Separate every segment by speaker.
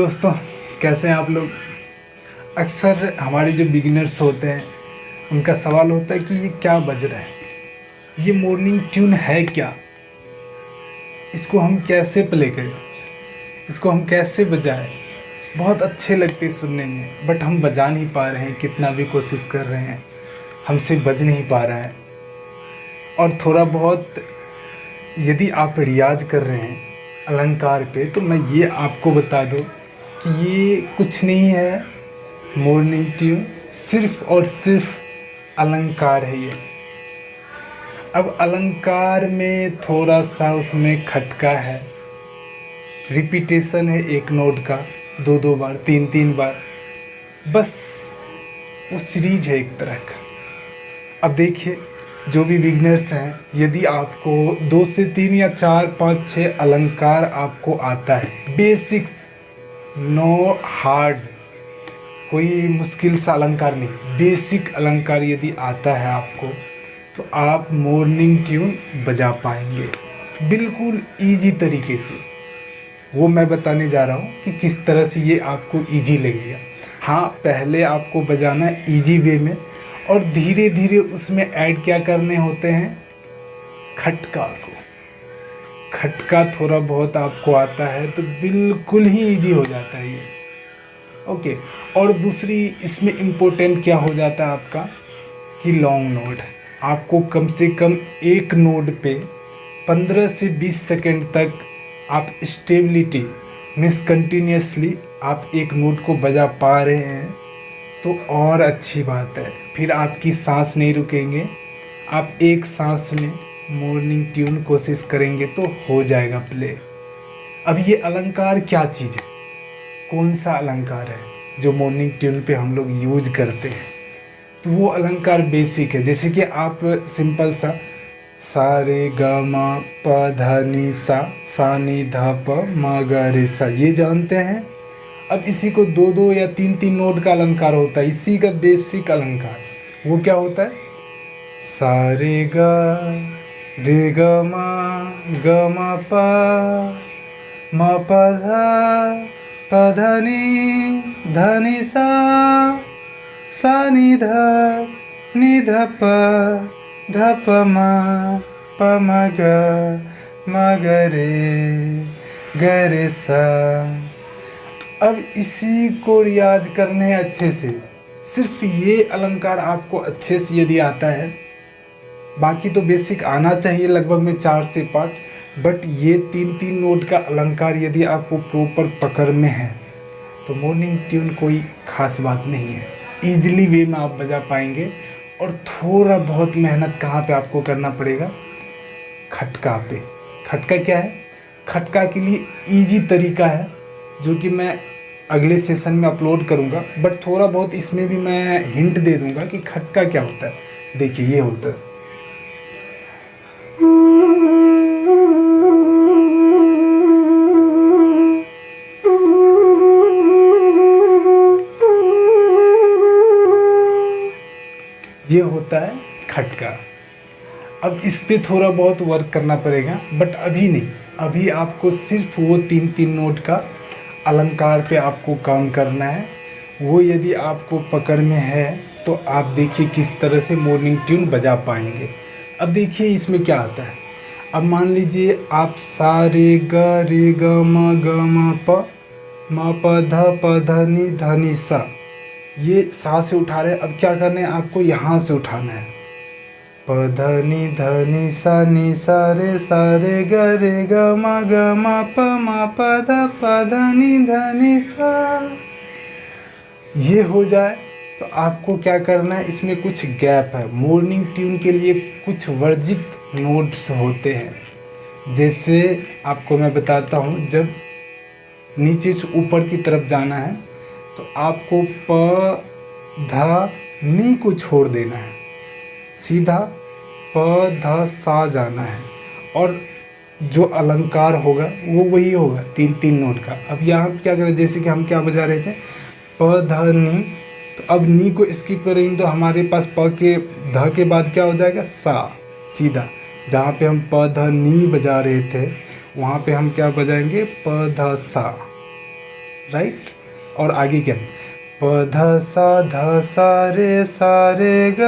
Speaker 1: दोस्तों, कैसे हैं आप लोग। अक्सर हमारे जो बिगिनर्स होते हैं उनका सवाल होता है कि ये क्या बज रहा है, ये मॉर्निंग ट्यून है क्या, इसको हम कैसे प्ले करें, इसको हम कैसे बजाएं। बहुत अच्छे लगते हैं सुनने में, बट हम बजा नहीं पा रहे हैं। कितना भी कोशिश कर रहे हैं हमसे बज नहीं पा रहा है। और थोड़ा बहुत यदि आप रियाज कर रहे हैं अलंकार पे, तो मैं ये आपको बता दूं कि ये कुछ नहीं है मॉर्निंग ट्यून, सिर्फ और सिर्फ अलंकार है ये। अब अलंकार में थोड़ा सा उसमें खटका है, रिपीटेशन है एक नोट का 2-2 बार 3-3 बार, बस वो सीरीज है एक तरह का। अब देखिए, जो भी बिगनर्स हैं, यदि आपको 2 से 3 या 4 5 6 अलंकार आपको आता है, बेसिक्स, नो हार्ड, कोई मुश्किल सा अलंकार नहीं, बेसिक अलंकार यदि आता है आपको, तो आप मॉर्निंग ट्यून बजा पाएंगे बिल्कुल ईजी तरीके से। वो मैं बताने जा रहा हूँ कि किस तरह से ये आपको ईजी लगेगा। हाँ, पहले आपको बजाना है ईजी वे में, और धीरे धीरे उसमें ऐड क्या करने होते हैं, खटका को। खटका थोड़ा बहुत आपको आता है तो बिल्कुल ही ईजी हो जाता है ये। ओके। और दूसरी इसमें इम्पोर्टेंट क्या हो जाता है आपका कि लॉन्ग नोट। आपको कम से कम एक नोट पे 15 से 20 सेकंड तक आप स्टेबिलिटी मीन्स कंटिन्यूसली आप एक नोट को बजा पा रहे हैं तो और अच्छी बात है। फिर आपकी सांस नहीं रुकेंगे, आप एक सांस में मॉर्निंग ट्यून कोशिश करेंगे तो हो जाएगा प्ले। अब ये अलंकार क्या चीज़ है, कौन सा अलंकार है जो मॉर्निंग ट्यून पे हम लोग यूज करते हैं, तो वो अलंकार बेसिक है। जैसे कि आप सिंपल सा सा रे ग म प ध नि सा नि ध प म ग रे सा, ये जानते हैं। अब इसी को 2-2 या 3-3 नोट का अलंकार होता है, इसी का बेसिक अलंकार वो क्या होता है, सा रे ग म प ध नि सा नि ध प म ग रे सा। अब इसी को रियाज करने हैं अच्छे से। सिर्फ ये अलंकार आपको अच्छे से यदि आता है, बाकी तो बेसिक आना चाहिए लगभग में 4 से 5, बट ये 3-3 नोट का अलंकार यदि आपको प्रॉपर पकड़ में है तो मॉर्निंग ट्यून कोई ख़ास बात नहीं है, ईजिली वे में आप बजा पाएंगे। और थोड़ा बहुत मेहनत कहाँ पे आपको करना पड़ेगा, खटका पे। खटका क्या है, खटका के लिए ईजी तरीका है जो कि मैं अगले सेशन में अपलोड करूँगा, बट थोड़ा बहुत इसमें भी मैं हिंट दे दूँगा कि खटका क्या होता है। देखिए, ये होता है ये होता है खटका। अब इस पे थोड़ा बहुत वर्क करना पड़ेगा, बट अभी नहीं। अभी आपको सिर्फ वो 3-3 नोट का अलंकार पे आपको काम करना है। वो यदि आपको पकड़ में है तो आप देखिए किस तरह से मॉर्निंग ट्यून बजा पाएंगे। अब देखिए इसमें क्या आता है। अब मान लीजिए आप सा रे ग म प ध नि सा, ये सा से उठा रहे हैं। अब क्या करना है, आपको यहाँ से उठाना है, प ध नि सा रे ग म प ध नि सा। ये हो जाए तो आपको क्या करना है, इसमें कुछ गैप है। मॉर्निंग ट्यून के लिए कुछ वर्जित नोट्स होते हैं। जैसे आपको मैं बताता हूँ, जब नीचे से ऊपर की तरफ जाना है तो आपको प ध नी को छोड़ देना है, सीधा प ध सा जाना है, और जो अलंकार होगा वो वही होगा 3-3 नोट का। अब यहाँ क्या करें, जैसे कि हम क्या बजा रहे थे, प ध नी, तो अब नी को स्किप करेंगे तो हमारे पास प के ध के बाद क्या हो जाएगा, सा। सीधा जहाँ पे हम प ध नी बजा रहे थे वहाँ पे हम क्या बजाएंगे, प ध सा। राइट। और आगे क्या है, प ध सा रे ग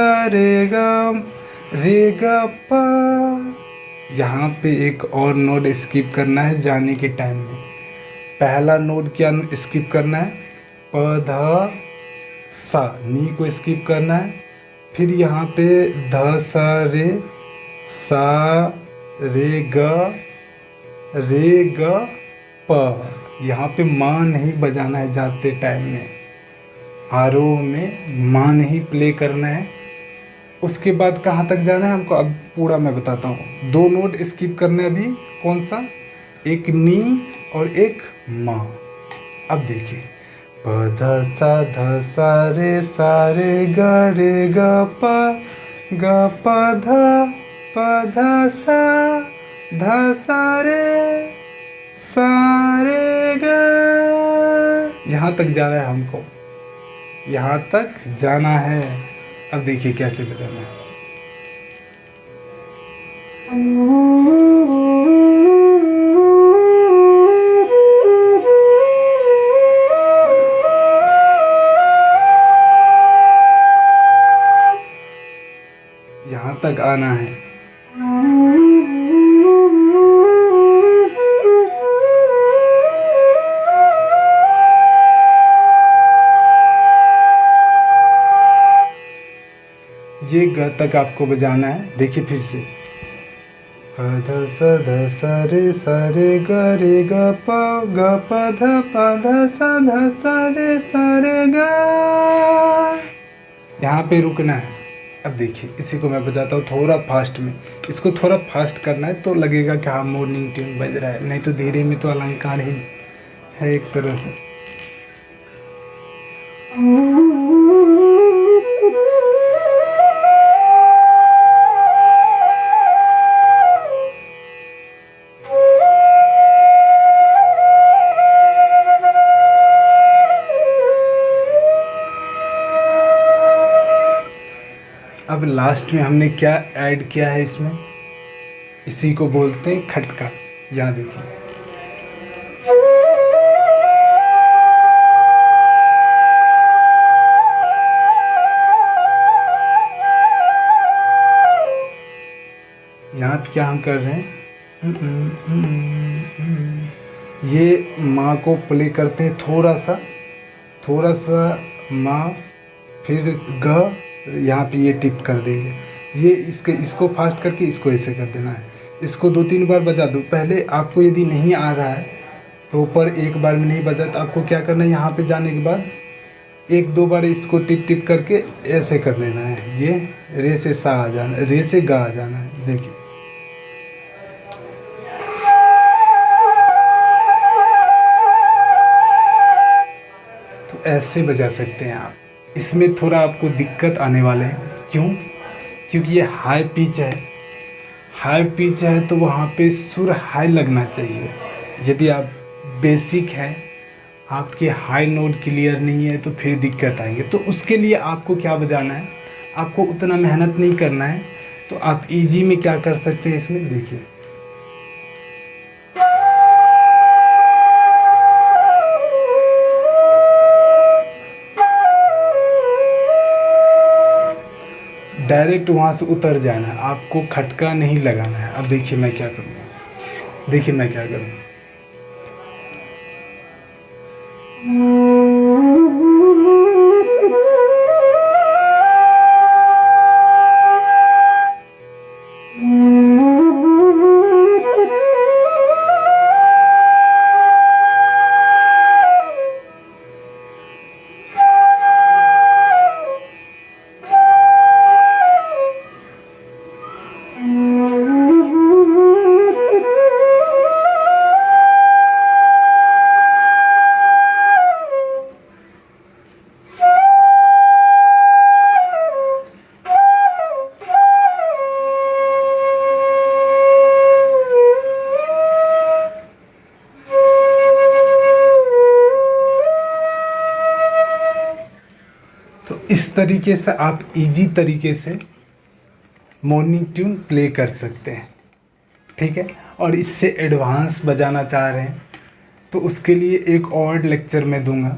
Speaker 1: रे ग प। यहाँ पे एक और नोट स्किप करना है जाने के टाइम में। पहला नोट क्या स्किप करना है, प ध सा, नी को स्किप करना है। फिर यहाँ पे ध सा रे ग प। यहाँ पे माँ नहीं बजाना है जाते टाइम में, आरोह में माँ नहीं प्ले करना है। उसके बाद कहाँ तक जाना है हमको, अब पूरा मैं बताता हूँ। दो नोट स्किप करना है अभी, कौन सा, एक नी और एक माँ। अब देखिए, प ध सा रे ग प ध सा रे ग। यहाँ तक जाना है हमको, यहाँ तक जाना है। अब देखिए कैसे बजाना है। यहाँ तक आना है। ये ग तक आपको बजाना है। देखिए फिर से, प ध सा रे ग प ध सा रे ग। यहाँ पे रुकना है। अब देखिए इसी को मैं बजाता हूँ थोड़ा फास्ट में। इसको थोड़ा फास्ट करना है तो लगेगा कि हाँ मॉर्निंग ट्यून बज रहा है, नहीं तो धीरे में तो अलंकार ही है एक तरह से। अब लास्ट में हमने क्या ऐड किया है इसमें, इसी को बोलते हैं खटका। यहाँ देखिए, यहाँ पे क्या हम कर रहे हैं, ये माँ को प्ले करते हैं थोड़ा सा माँ, फिर ग, यहाँ पे ये टिप कर देंगे। ये इसको फास्ट करके इसको ऐसे कर देना है। इसको 2-3 बार बजा दो। पहले आपको यदि नहीं आ रहा है प्रॉपर, एक बार में नहीं बजा, तो आपको क्या करना है, यहाँ पे जाने के बाद 1-2 बार इसको टिप करके ऐसे कर देना है। ये रे से सा आ जाना, रे से गा आ जाना है। देखिए, तो ऐसे बजा सकते हैं आप। इसमें थोड़ा आपको दिक्कत आने वाले हैं, क्यों, क्योंकि ये हाई पिच है तो वहाँ पे सुर हाई लगना चाहिए। यदि आप बेसिक है, आपके हाई नोट क्लियर नहीं है तो फिर दिक्कत आएंगे। तो उसके लिए आपको क्या बजाना है, आपको उतना मेहनत नहीं करना है। तो आप इजी में क्या कर सकते हैं, इसमें देखिए, डायरेक्ट वहाँ से उतर जाना है, आपको खटका नहीं लगाना है। अब देखिए मैं क्या करूँगा, देखिए मैं क्या करूँ। तो इस तरीके से आप इजी तरीके से मॉर्निंग ट्यून प्ले कर सकते हैं, ठीक है। और इससे एडवांस बजाना चाह रहे हैं तो उसके लिए एक और लेक्चर मैं दूंगा,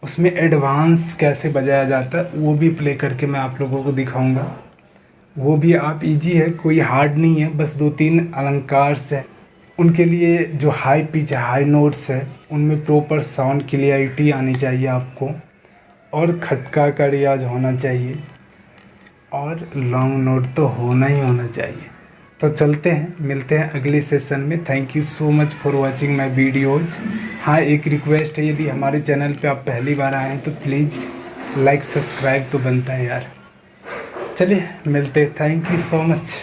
Speaker 1: उसमें एडवांस कैसे बजाया जाता है वो भी प्ले करके मैं आप लोगों को दिखाऊंगा। वो भी आप इजी है, कोई हार्ड नहीं है, बस 2-3 अलंकार है उनके लिए जो हाई पिच हाई नोट्स है उनमें प्रॉपर साउंड क्लियरिटी आनी चाहिए आपको, और खटका का रियाज होना चाहिए, और लॉन्ग नोट तो होना ही होना चाहिए। तो चलते हैं, मिलते हैं अगले सेशन में। Thank you so much for watching my videos. हाँ, एक रिक्वेस्ट है, यदि हमारे चैनल पे आप पहली बार आए हैं तो प्लीज़ लाइक सब्सक्राइब तो बनता है यार। चलिए मिलते हैं, थैंक यू सो मच।